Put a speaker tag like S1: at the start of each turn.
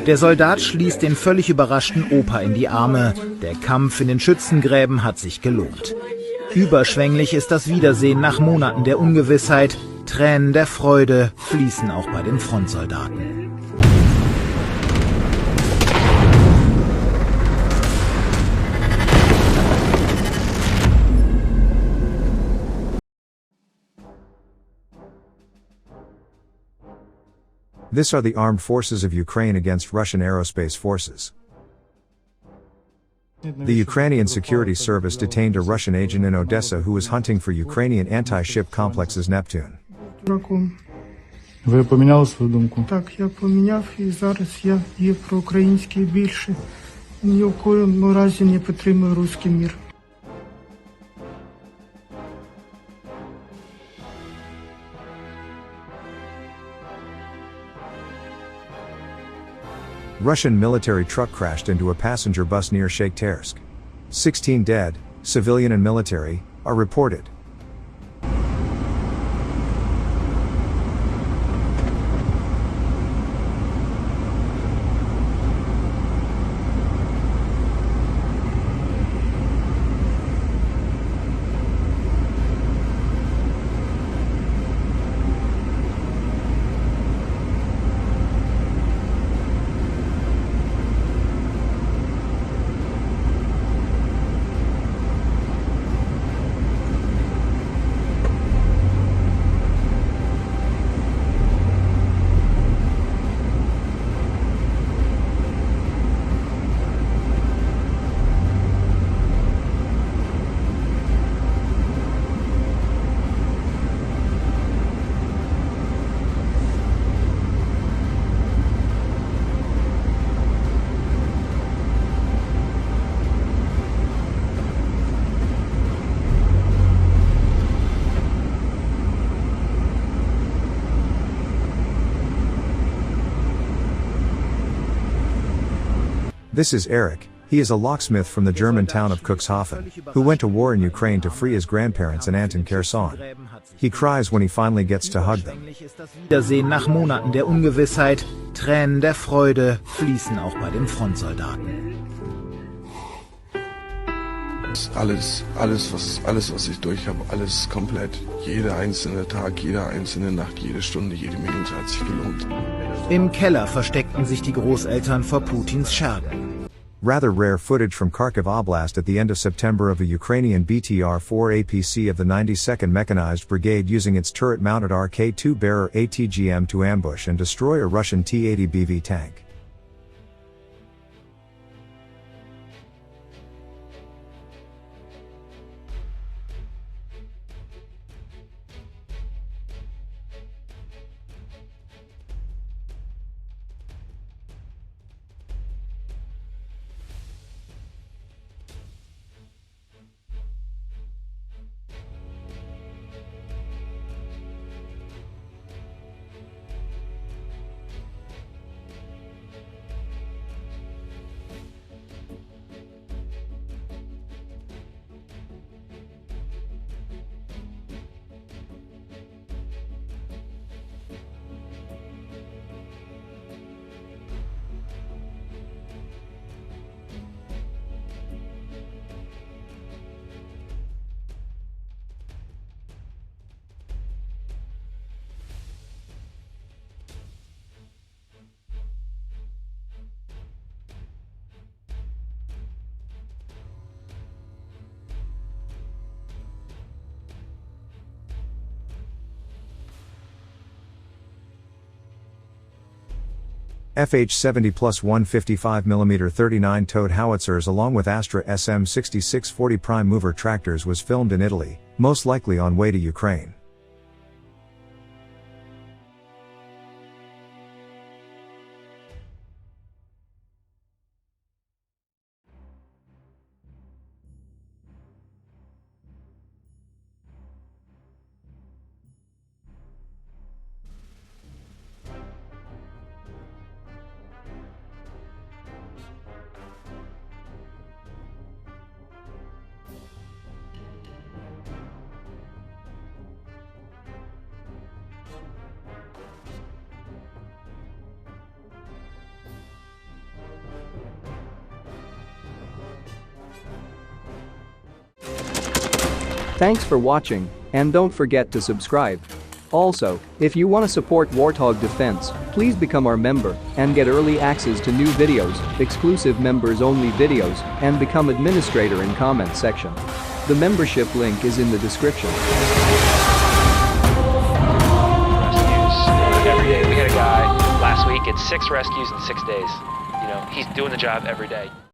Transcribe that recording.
S1: Der Soldat schließt den völlig überraschten Opa in die Arme. Der Kampf in den Schützengräben hat sich gelohnt. Überschwänglich ist das Wiedersehen nach Monaten der Ungewissheit. Tränen der Freude fließen auch bei den Frontsoldaten.
S2: This are the armed forces of Ukraine against Russian aerospace forces. The Ukrainian security service detained a Russian agent in Odessa who was hunting for Ukrainian anti-ship complexes Neptune.
S3: Ви поміняли свою думку?
S4: Так, я поміняв і зараз я є проукраїнський більше. Ні в коєму разі не підтримую руський мір.
S2: Russian military truck crashed into a passenger bus near Shakhtarsk. 16 dead, civilian and military, are reported. This is Eric. He is a locksmith from the German town of Cuxhaven, who went to war in Ukraine to free his grandparents and aunt in Kherson. He cries when he finally gets to hug them.
S1: Wiedersehen nach Monaten der Ungewissheit, Tränen der Freude fließen auch bei den Frontsoldaten.
S5: Alles, was ich durch habe, alles komplett. Jeder einzelne Tag, jede einzelne Nacht, jede Stunde, jede Minute hat sich gelohnt.
S1: Im Keller versteckten sich die Großeltern vor Putins Schergen.
S2: Rather rare footage from Kharkiv Oblast at the end of September of a Ukrainian BTR-4 APC of the 92nd Mechanized Brigade using its turret-mounted RK-2 bearer ATGM to ambush and destroy a Russian T-80 BV tank. FH-70 plus 155mm 39 towed howitzers along with Astra SM-6640 prime mover tractors was filmed in Italy, most likely on way to Ukraine.
S3: Thanks for watching, and don't forget to subscribe. Also, if you want to support Warthog Defense, please become our member and get early access to new videos, exclusive members-only videos, and become administrator in comment section. The membership link is in the description.
S6: Rescues every day. We had a guy last week at 6 rescues in 6 days. You know, he's doing the job every day.